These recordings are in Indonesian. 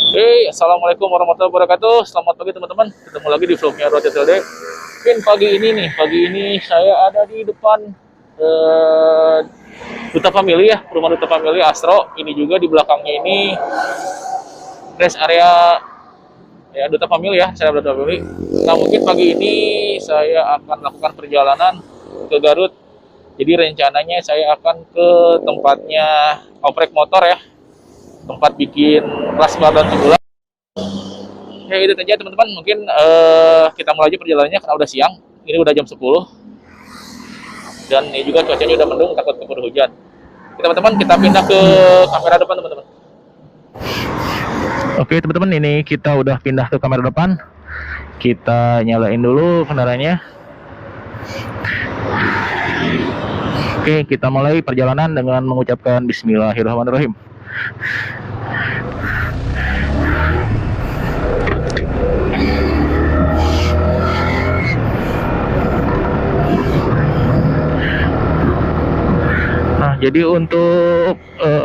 Assalamualaikum warahmatullahi wabarakatuh. Selamat pagi teman-teman. Ketemu lagi di vlognya Roti TLD. Mungkin pagi ini saya ada di depan Duta Family ya, rumah Duta Family Astro. Ini juga di belakangnya ini rest area ya Duta Family ya, saya Duta Family. Nah mungkin pagi ini saya akan melakukan perjalanan ke Garut. Jadi rencananya saya akan ke tempatnya oprek motor ya, tempat bikin plasma dan tubular. Ya itu saja teman-teman, mungkin kita mulai aja perjalanannya karena udah siang. Ini udah jam 10 dan ini juga cuacanya udah mendung, takut keburu hujan. Oke teman-teman, kita pindah ke kamera depan teman-teman. Oke teman-teman, ini kita udah pindah ke kamera depan. Kita nyalain dulu kendaraannya. Oke, kita mulai perjalanan dengan mengucapkan Bismillahirrahmanirrahim. Nah, jadi untuk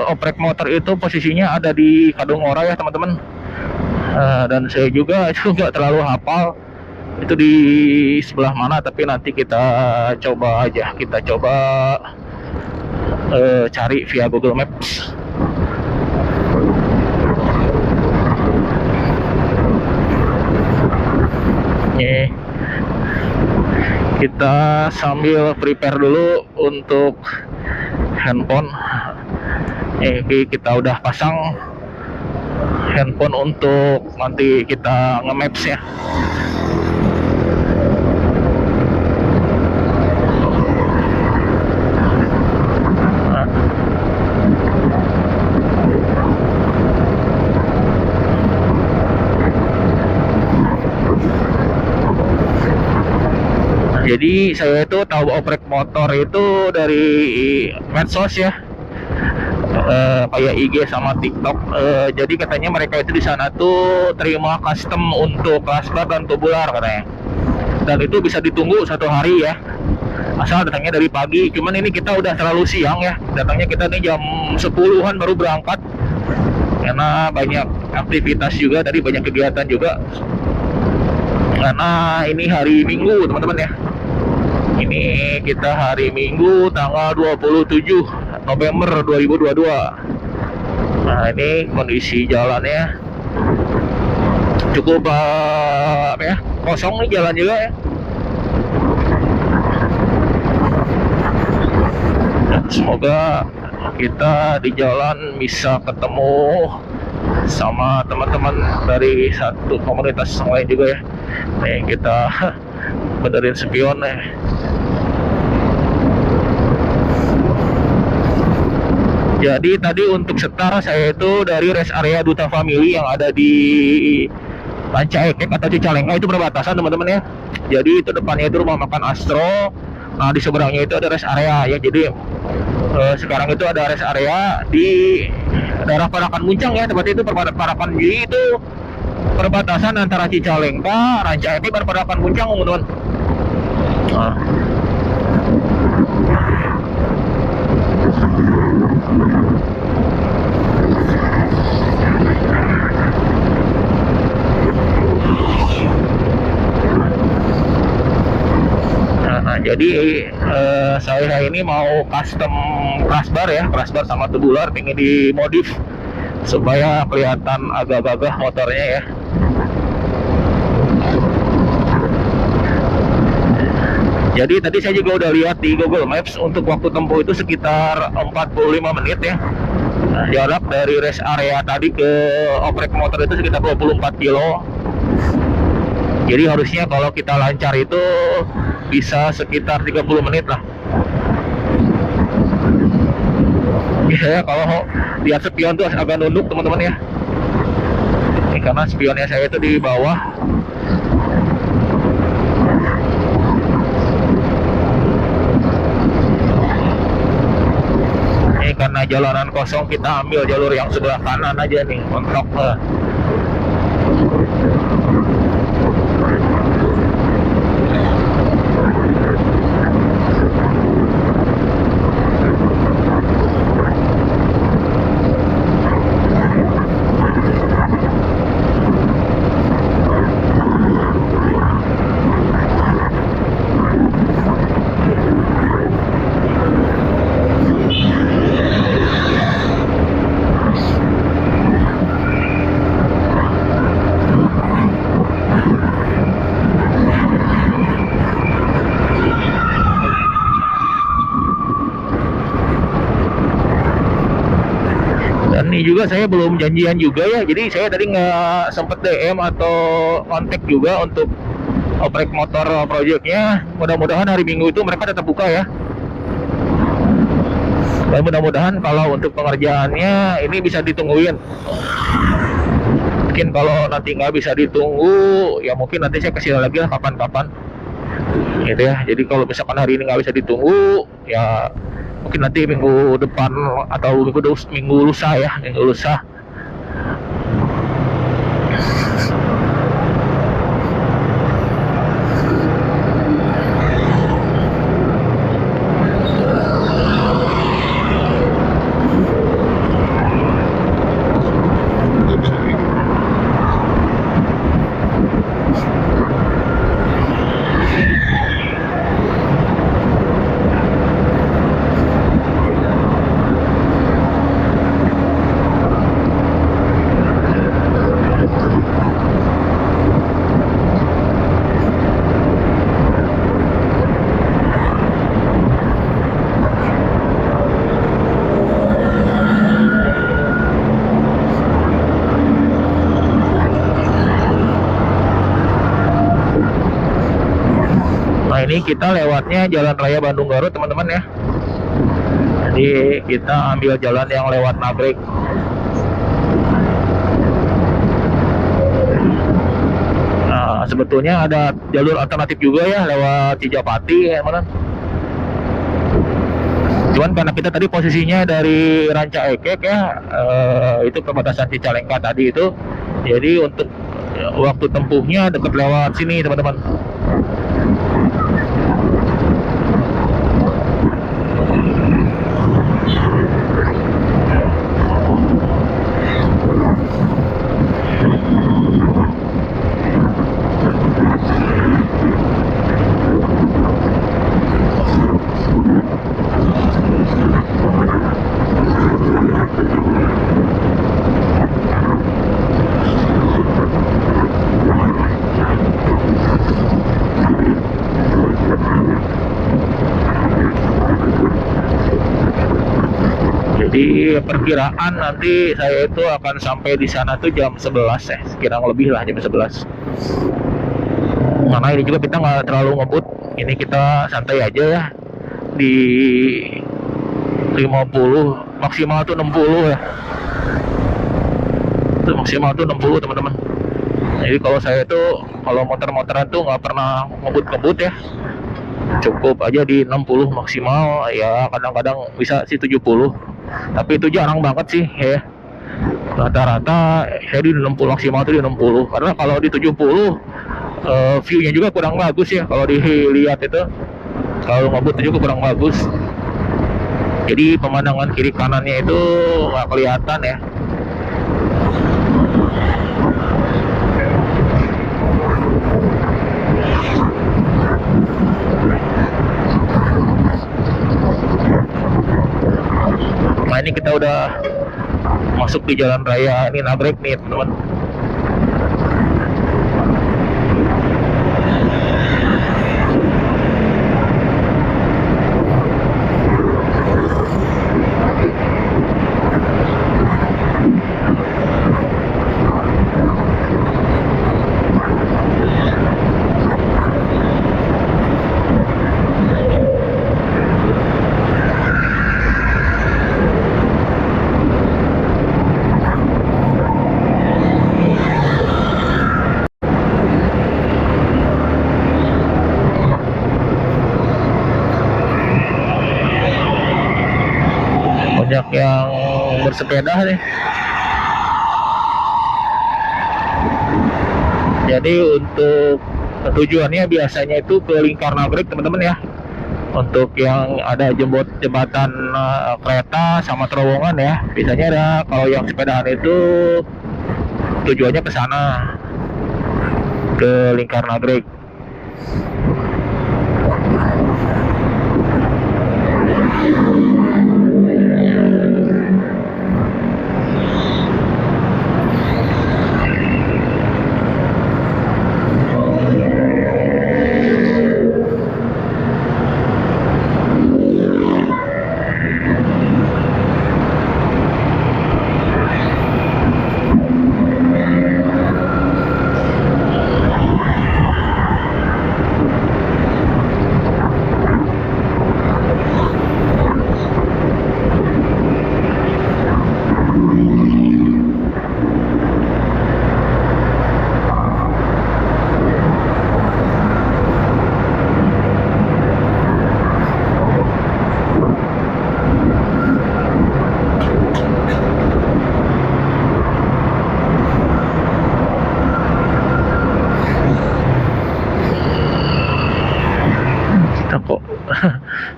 oprek motor itu posisinya ada di Kadungora ya teman-teman. Dan saya juga itu nggak terlalu hafal itu di sebelah mana, tapi nanti kita coba aja, kita coba cari via Google Maps. Nih, kita sambil prepare dulu untuk handphone. Kita udah pasang handphone untuk nanti kita nge-maps ya. Jadi saya itu tahu oprek motor itu dari medsos ya, kayak IG sama TikTok. Jadi katanya mereka itu di sana tuh terima custom untuk klasbar dan tubular katanya. Dan itu bisa ditunggu 1 hari ya, asal datangnya dari pagi. Cuman ini kita udah terlalu siang ya, datangnya kita nih jam 10-an baru berangkat karena banyak aktivitas juga, tadi banyak kegiatan juga. Karena ini hari Minggu teman-teman ya. Ini kita hari Minggu tanggal 27 November 2022. Nah ini kondisi jalannya cukup kosong nih jalan juga ya. Dan semoga kita di jalan bisa ketemu sama teman-teman dari satu komunitas yang lain juga ya. Nih kita benerin spion ya. Jadi tadi untuk setar saya itu dari rest area Duta Family yang ada di Rancaekek atau Cicalengka, itu perbatasan teman-teman ya. Jadi itu depannya itu rumah makan Astro. Nah di seberangnya itu ada rest area ya. Jadi sekarang itu ada rest area di daerah Parakan Muncang ya, tempat itu Parakan. Jadi itu perbatasan antara Cicalengka, Rancaekek dan Parakan Muncang teman-teman. Jadi saya ini mau custom crossbar ya, crossbar sama tubular, pengen dimodif supaya kelihatan agak gagah motornya ya. Jadi tadi saya juga udah lihat di Google Maps, untuk waktu tempuh itu sekitar 45 menit ya. Nah, jarak dari rest area tadi ke oprek motor itu sekitar 24 kilo. Jadi harusnya kalau kita lancar itu bisa sekitar 30 menit lah. Ya kalau lihat spion tuh agak nunduk teman-teman ya. Ini karena spionnya saya itu di bawah. Ini karena jalanan kosong, kita ambil jalur yang sebelah kanan aja nih, mentok. ini juga saya belum janjian juga ya, jadi saya tadi nggak sempet DM atau kontak juga untuk oprek motor projectnya. Mudah-mudahan hari Minggu itu mereka tetap buka ya. Dan mudah-mudahan kalau untuk pengerjaannya ini bisa ditungguin. Mungkin kalau nanti nggak bisa ditunggu, ya mungkin nanti saya kasih lagi lah kapan-kapan. Gitu ya. Jadi kalau misalkan hari ini nggak bisa ditunggu, ya mungkin nanti minggu depan atau minggu lusa ya, minggu lusa. Ini kita lewatnya Jalan Raya Bandung Garut teman-teman ya. Jadi kita ambil jalan yang lewat Nagreg. Nah, sebetulnya ada jalur alternatif juga ya lewat Cijapati ya teman-teman. Cuman karena kita tadi posisinya dari Ranca Ekek ya, itu perbatasan Cicalengka tadi itu, jadi untuk waktu tempuhnya dekat lewat sini teman-teman. Jadi perkiraan nanti saya itu akan sampai di sana tuh jam 11 ya, kurang lebih lah jam 11. Karena ini juga kita nggak terlalu ngebut, ini kita santai aja ya di 50, maksimal tuh 60 ya. Itu maksimal tuh 60 teman-teman. Jadi kalau saya tuh kalau motor-motoran tuh nggak pernah ngebut-ngebut ya, cukup aja di 60 maksimal ya, kadang-kadang bisa sih 70. Tapi itu jarang banget sih ya. Rata-rata saya di 60 maksimal itu di 60. Karena kalau di 70 view-nya juga kurang bagus ya kalau dilihat itu. Kalau ngebut juga kurang bagus. Jadi pemandangan kiri kanannya itu nggak kelihatan ya. Nah ini kita udah masuk di jalan raya ini Nagreg nih teman-teman. Banyak yang bersepeda nih. Jadi untuk tujuannya biasanya itu ke Lingkar Nagreg teman-teman ya. Untuk yang ada jembatan kereta sama terowongan ya. Biasanya ada, kalau yang sepedaan itu tujuannya ke sana, ke Lingkar Nagreg.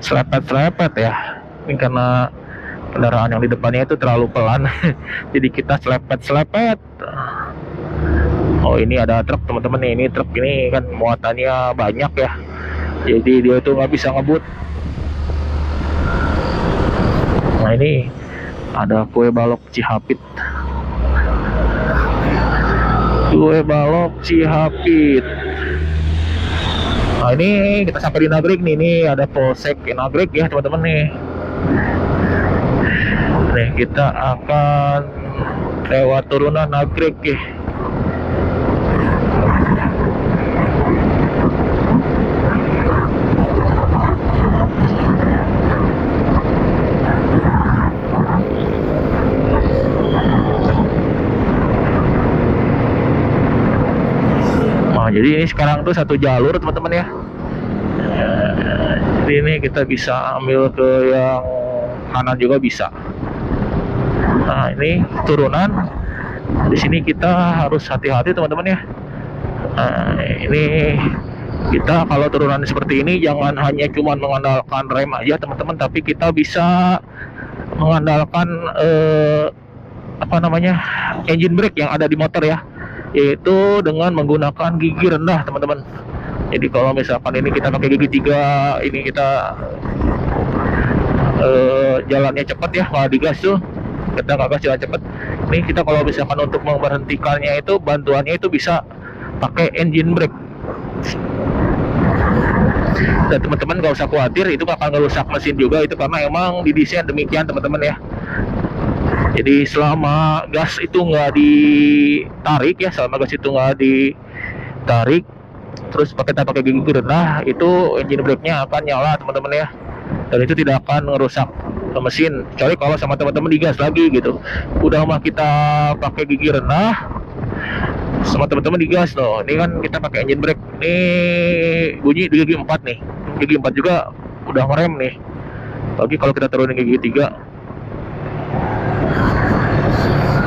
selepet-selepet ya. Ini karena kendaraan yang di depannya itu terlalu pelan. Jadi kita selepet-selepet. Oh, ini ada truk teman-teman nih. Ini truk ini kan muatannya banyak ya. Jadi dia tuh nggak bisa ngebut. Nah, ini ada kue balok Cihapit. Kue balok Cihapit. Nah, ini kita sampai di Nagreg nih. Ini ada Polsek Nagreg ya teman-teman nih. Nih kita akan lewat turunan Nagreg ya. Nah, jadi ini sekarang tuh satu jalur teman-teman ya. Jadi ini kita bisa ambil ke yang kanan juga bisa. Nah, ini turunan. Di sini kita harus hati-hati teman-teman ya. Nah, ini kita kalau turunan seperti ini jangan hanya cuma mengandalkan rem aja teman-teman, tapi kita bisa mengandalkan engine brake yang ada di motor ya, yaitu dengan menggunakan gigi rendah teman-teman. Jadi kalau misalkan ini kita pakai gigi 3, ini kita jalannya cepat ya, kalau digas tuh kita nggak gas jalan cepat. Ini kita kalau misalkan untuk memberhentikannya itu bantuannya itu bisa pakai engine brake. Dan teman-teman nggak usah khawatir, itu nggak akan ngerusak mesin juga, itu karena emang didesain demikian teman-teman ya. Jadi selama gas itu nggak ditarik ya, terus kita pakai gigi rendah, itu engine brake-nya akan nyala teman-teman ya. Dan itu tidak akan ngerusak mesin, kecuali kalau sama teman-teman digas lagi gitu. Udah mah kita pakai gigi rendah, sama teman-teman digas loh. Ini kan kita pakai engine brake, ini bunyi di gigi 4 nih. Gigi 4 juga udah ngerem nih. Lagi kalau kita turunin gigi 3,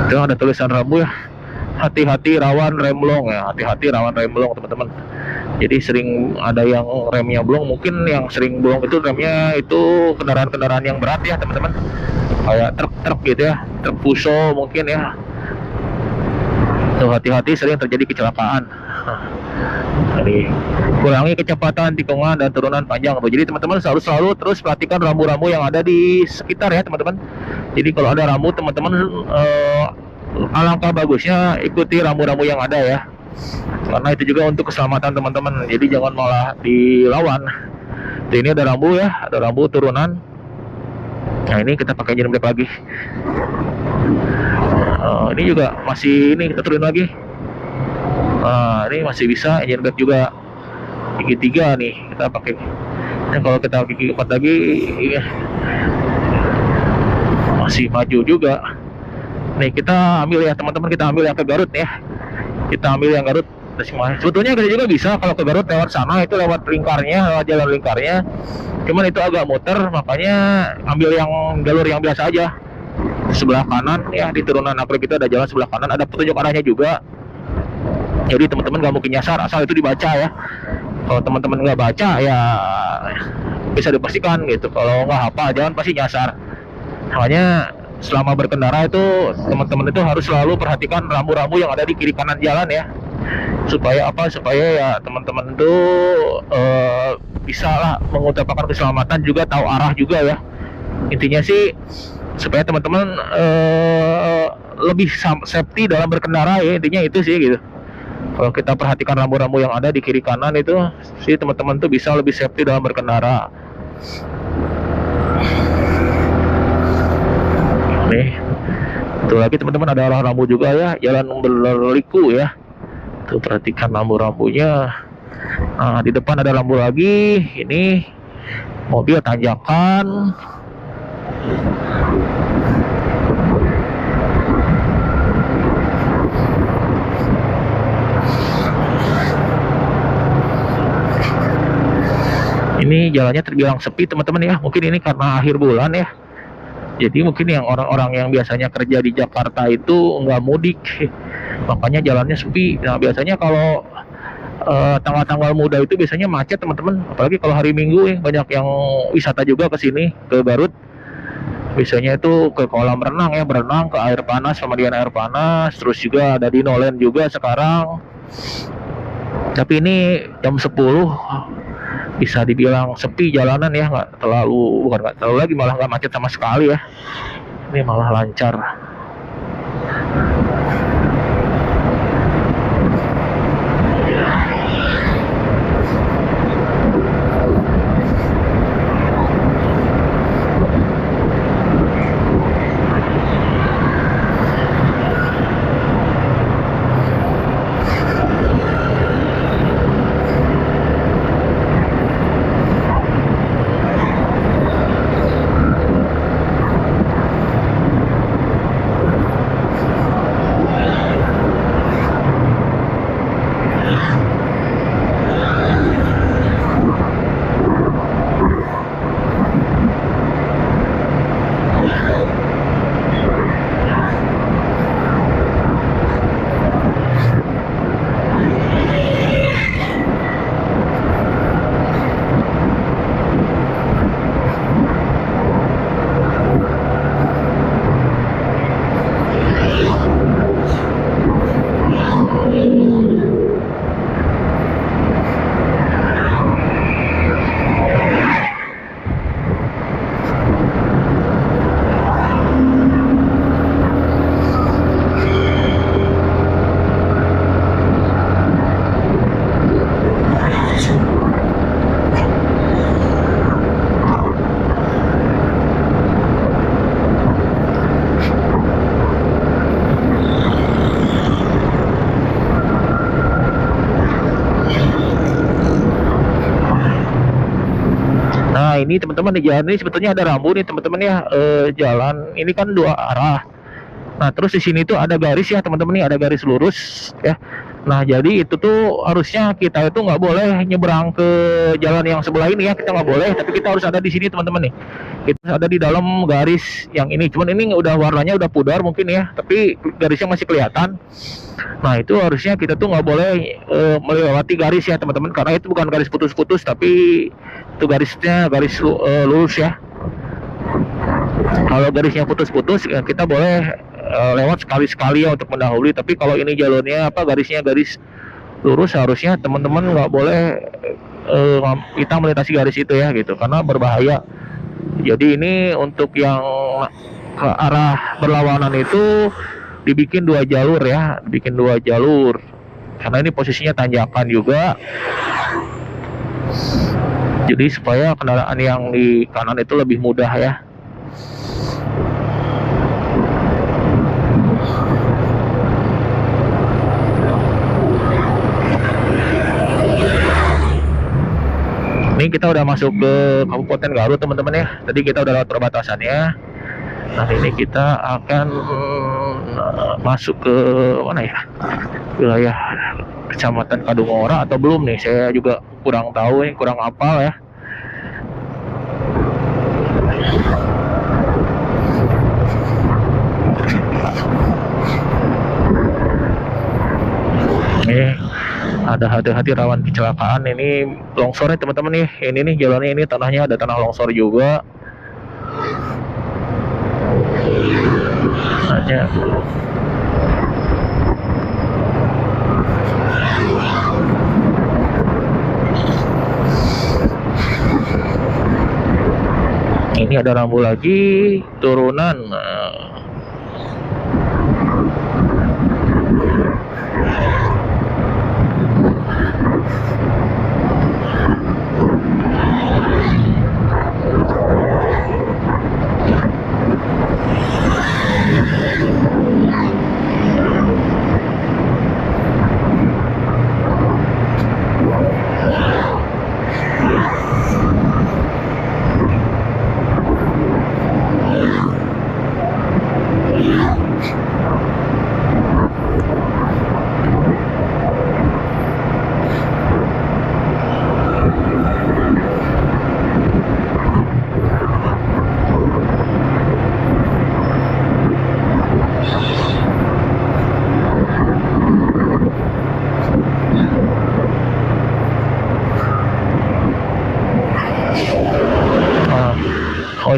itu ada tulisan rambu ya, hati-hati rawan remblong ya, hati-hati rawan remblong teman-teman. Jadi sering ada yang remnya blong, mungkin yang sering blong itu remnya itu kendaraan-kendaraan yang berat ya teman-teman, kayak truk-truk gitu ya, truk fuso mungkin ya. Tuh, hati-hati, sering terjadi kecelakaan. Jadi kurangi kecepatan, tikungan, dan turunan panjang. Jadi teman-teman selalu terus perhatikan rambu-rambu yang ada di sekitar ya teman-teman. Jadi kalau ada rambu teman-teman, alangkah bagusnya ikuti rambu-rambu yang ada ya, karena itu juga untuk keselamatan teman-teman. Jadi jangan malah dilawan. Jadi ini ada rambu ya, ada rambu turunan. Nah, ini kita pakai engine brake lagi. Ini juga masih, ini kita turun lagi. Nah, ini masih bisa engine brake juga. Gigi 3 nih kita pakai. Nah, kalau kita gigi 4 lagi masih maju juga. Nih kita ambil ya teman-teman, kita ambil yang ke Garut ya. Kita ambil yang Garut. Sebetulnya kita juga bisa kalau ke Garut lewat sana, itu lewat lingkarnya, lewat jalan lingkarnya. Cuman itu agak muter, makanya ambil yang jalur yang biasa aja. Sebelah kanan ya, di turunan Nagreg kita ada jalan sebelah kanan, ada petunjuk arahnya juga. Jadi teman-teman nggak mungkin nyasar asal itu dibaca ya. Kalau teman-teman nggak baca ya bisa dipastikan gitu. Kalau nggak hafal jangan pasti nyasar. Makanya selama berkendara itu teman-teman itu harus selalu perhatikan rambu-rambu yang ada di kiri kanan jalan ya. Supaya apa? Supaya ya teman-teman itu bisa lah mengutamakan keselamatan, juga tahu arah juga ya. Intinya sih supaya teman-teman lebih safety dalam berkendara ya, intinya itu sih gitu. Kalau kita perhatikan rambu-rambu yang ada di kiri kanan itu sih teman-teman tuh bisa lebih safety dalam berkendara. Nih, itu lagi teman-teman ada arah rambu juga ya, jalan berliku ya. Tuh perhatikan rambu-rambunya. Nah, di depan ada rambu lagi. Ini mobil tanjakan. Ini jalannya terbilang sepi teman-teman ya. Mungkin ini karena akhir bulan ya. Jadi mungkin yang orang-orang yang biasanya kerja di Jakarta itu nggak mudik, makanya jalannya sepi. Nah biasanya kalau tanggal-tanggal muda itu biasanya macet teman-teman, apalagi kalau hari Minggu ya, banyak yang wisata juga ke sini, ke Garut. Biasanya itu ke kolam renang ya, berenang, ke air panas, pemandian air panas, terus juga ada di Nolen juga sekarang. Tapi ini jam 10 bisa dibilang sepi jalanan ya, nggak terlalu, bukan nggak terlalu lagi, malah nggak macet sama sekali ya. Ini malah lancar. Nah ini teman-teman, di jalan ini sebetulnya ada rambu nih teman-teman ya. Jalan ini kan dua arah. Nah terus di sini tuh ada garis ya teman-teman, nih ada garis lurus ya. Nah jadi itu tuh harusnya kita itu nggak boleh nyebrang ke jalan yang sebelah ini ya, kita nggak boleh. Tapi kita harus ada di sini teman-teman nih. Kita ada di dalam garis yang ini. Cuman ini udah warnanya udah pudar mungkin ya, tapi garisnya masih kelihatan. Nah itu harusnya kita tuh nggak boleh melewati garis ya teman-teman, karena itu bukan garis putus-putus, tapi itu garisnya garis lurus ya. Kalau garisnya putus-putus ya kita boleh lewat sekali-sekali ya untuk mendahului. Tapi kalau ini jalurnya apa, garisnya garis lurus, harusnya teman-teman nggak boleh kita melintasi garis itu ya gitu, karena berbahaya. Jadi ini untuk yang ke arah berlawanan itu dibikin dua jalur ya, dibikin dua jalur karena ini posisinya tanjakan juga. Jadi supaya kendaraan yang di kanan itu lebih mudah ya. Ini kita udah masuk ke Kabupaten Garut teman-teman ya. Tadi kita udah lewat perbatasannya. Nah ini kita akan masuk ke mana ya, wilayah Kecamatan Kadungora atau belum nih, saya juga kurang tahu ya, kurang hafal ya. Nih ada hati-hati rawan kecelakaan. Ini longsor nih teman-teman nih, ini nih jalannya, ini tanahnya ada tanah longsor juga. Hanya ini ada rambu lagi turunan.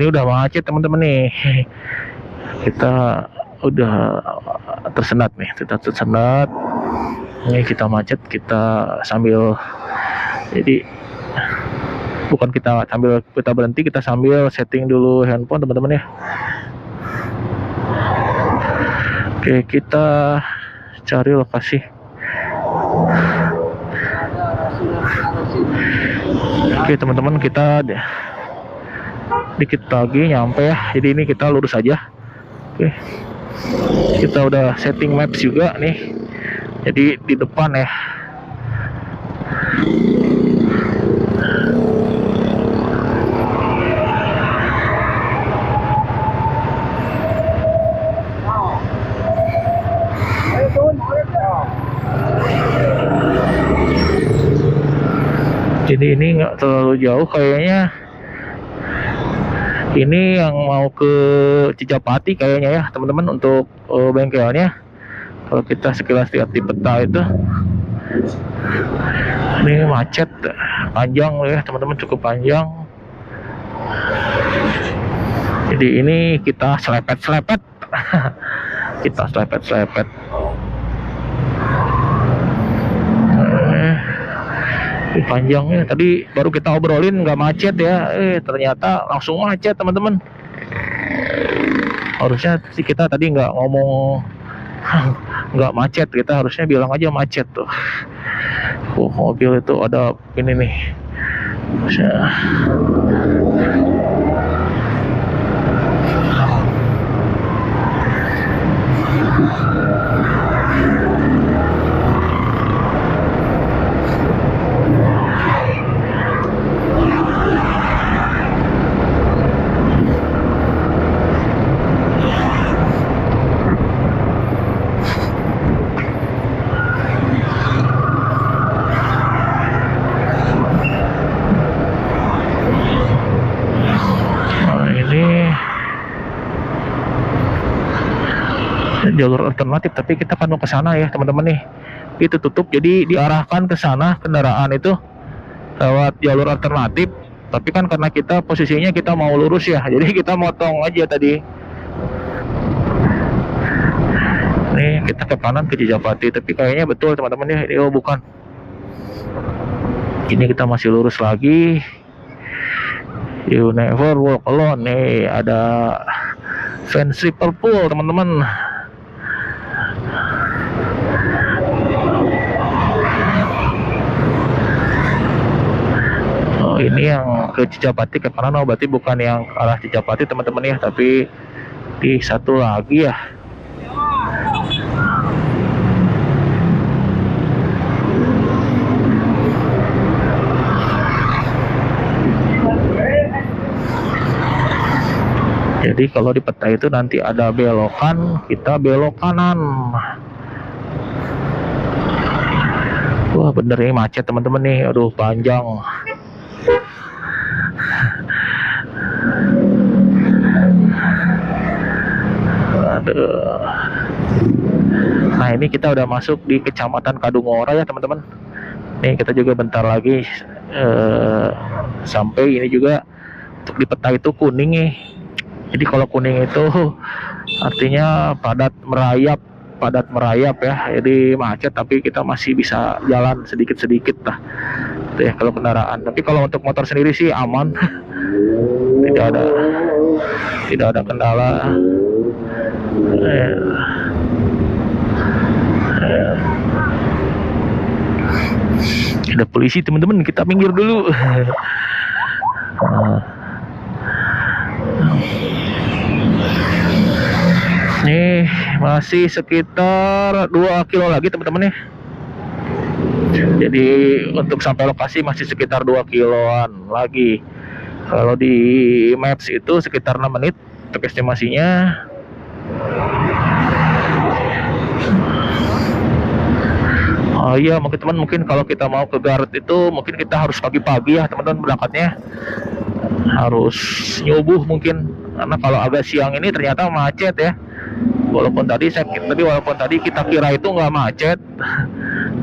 ini udah macet teman-teman nih. Kita udah tersendat nih, kita tersendat. Ini kita macet, kita sambil, jadi bukan kita sambil kita berhenti, kita sambil setting dulu handphone teman-teman ya. Oke, kita cari lokasi. Oke teman-teman, kita dikit lagi nyampe ya. Jadi ini kita lurus aja. Oke, kita udah setting maps juga nih. Jadi di depan ya. Jadi ini nggak terlalu jauh kayaknya. Ini yang mau ke Cijapati kayaknya ya teman-teman untuk bengkelnya. Kalau kita sekilas lihat di peta itu, ini macet panjang ya teman-teman, cukup panjang. Jadi ini kita selepet-selepet. Kita selepet-selepet. Panjangnya tadi baru kita obrolin nggak macet ya, ternyata langsung macet teman-teman. Harusnya sih kita tadi nggak ngomong nggak macet, kita harusnya bilang aja macet tuh. Mobil itu ada ini nih. Jalur alternatif, tapi kita kan mau ke sana ya teman-teman nih. Itu tutup, jadi diarahkan ke sana kendaraan itu lewat jalur alternatif. Tapi kan karena kita posisinya kita mau lurus ya, jadi kita motong aja tadi. Nih kita ke kanan ke Cijapati, tapi kayaknya betul teman-teman ya. Oh bukan. Ini kita masih lurus lagi. You never walk alone. Nih ada fans Liverpool teman-teman. Ini yang ke Cijapati ke kanan, oh berarti bukan yang ke arah Cijapati teman-teman ya, tapi di satu lagi ya. Jadi kalau di peta itu nanti ada belokan, kita belok kanan. Wah bener ini macet teman-teman nih, aduh panjang. Aduh. Nah ini kita udah masuk di Kecamatan Kadungora ya teman-teman. Nih kita juga bentar lagi sampai. Ini juga untuk di peta itu kuning nih. Jadi kalau kuning itu artinya padat merayap ya. Jadi macet tapi kita masih bisa jalan sedikit-sedikit lah. Itu ya kalau kendaraan. Tapi kalau untuk motor sendiri sih aman. Tidak ada kendala. Ada polisi teman-teman, kita minggir dulu. Nih masih sekitar 2 kilo lagi teman-teman ya. Jadi untuk sampai lokasi masih sekitar 2 kiloan lagi. Kalau di maps itu sekitar 6 menit untuk estimasinya. Oh iya mungkin kalau kita mau ke Garut itu mungkin kita harus pagi-pagi ya teman-teman berangkatnya. Harus nyubuh mungkin, karena kalau agak siang ini ternyata macet ya. Walaupun tadi kita kira itu nggak macet,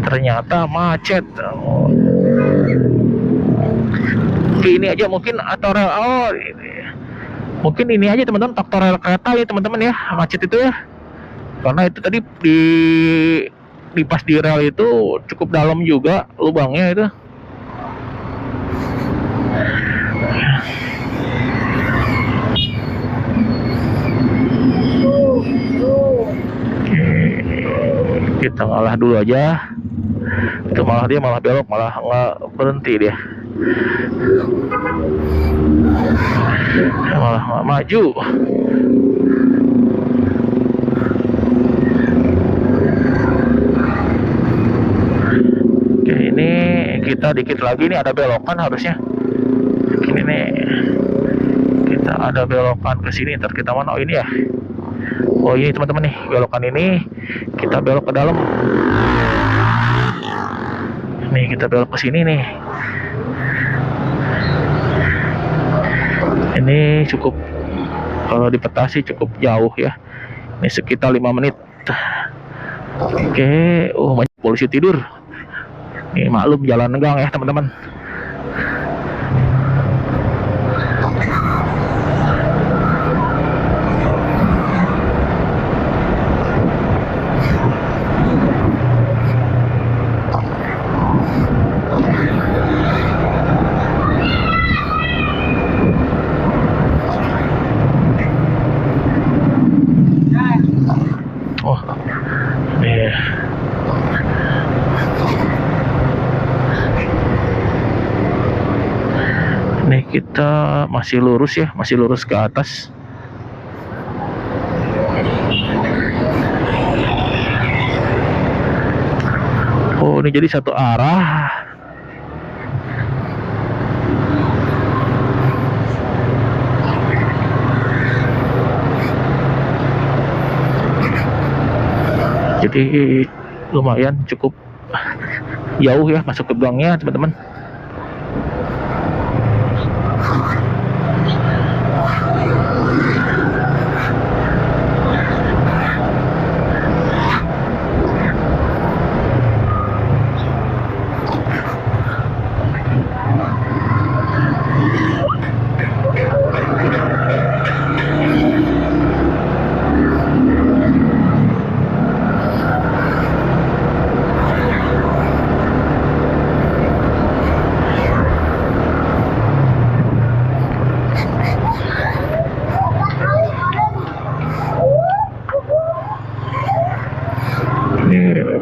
ternyata macet. Oke, ini aja mungkin atau ini. Mungkin ini aja teman-teman, faktor rel kereta ya teman-teman ya, macet itu ya. Karena itu tadi di pas di rel itu cukup dalam juga lubangnya itu. Oke, kita ngalah dulu aja. Itu dia malah belok, malah nggak berhenti dia. Malah nggak maju. Oke, ini kita dikit lagi nih ada belokan harusnya. Ini nih kita ada belokan ke sini. Ntar kita mana? Oh ini ya. Oh ini teman-teman nih, belokan ini kita belok ke dalam. Nih kita belok ke sini nih. Ini cukup, kalau di peta sih cukup jauh ya. Ini sekitar 5 menit. Oke, banyak polisi tidur. Ini maklum jalan negang ya teman-teman. Oh, nih. Nih kita masih lurus ya, masih lurus ke atas. Oh ini jadi satu arah. Jadi lumayan cukup jauh ya masuk ke gangnya teman-teman.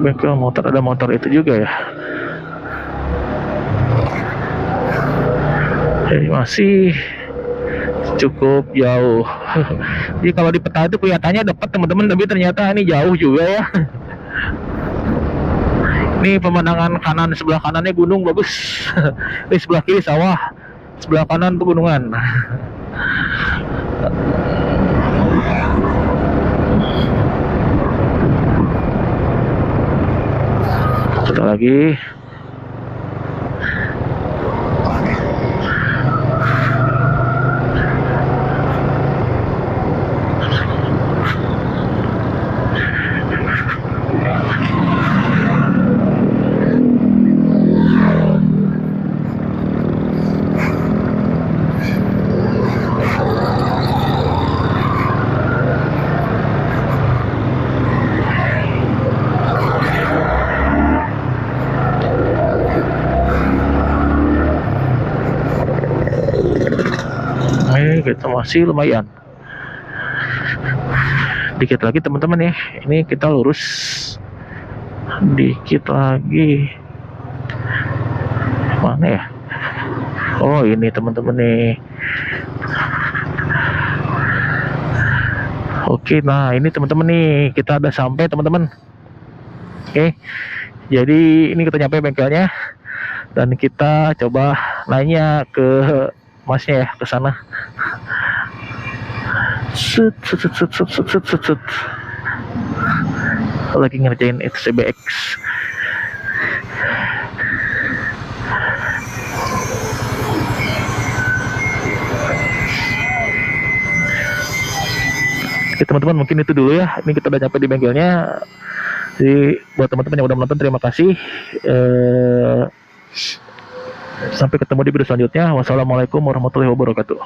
Bengkel motor, ada motor itu juga ya. Jadi masih cukup jauh. Jadi kalau di peta itu kelihatannya dekat teman-teman, tapi ternyata ini jauh juga ya. Ini pemandangan kanan, sebelah kanannya gunung bagus. Ini sebelah kiri sawah, sebelah kanan pegunungan. Satu lagi. Kita masih lumayan dikit lagi teman-teman ya. Ini kita lurus dikit lagi. Mana ya? Oh ini teman-teman nih. Oke, nah ini teman-teman nih, kita udah sampai teman-teman. Oke, jadi ini kita nyampe bengkelnya dan kita coba nanya ke masnya ya, ke sana. Set. Lagi ngerjain CBX. Oke teman-teman, mungkin itu dulu ya. Ini kita udah nyampe di bengkelnya. Jadi buat teman-teman yang udah menonton, terima kasih. Sampai ketemu di video selanjutnya. Wassalamualaikum warahmatullahi wabarakatuh.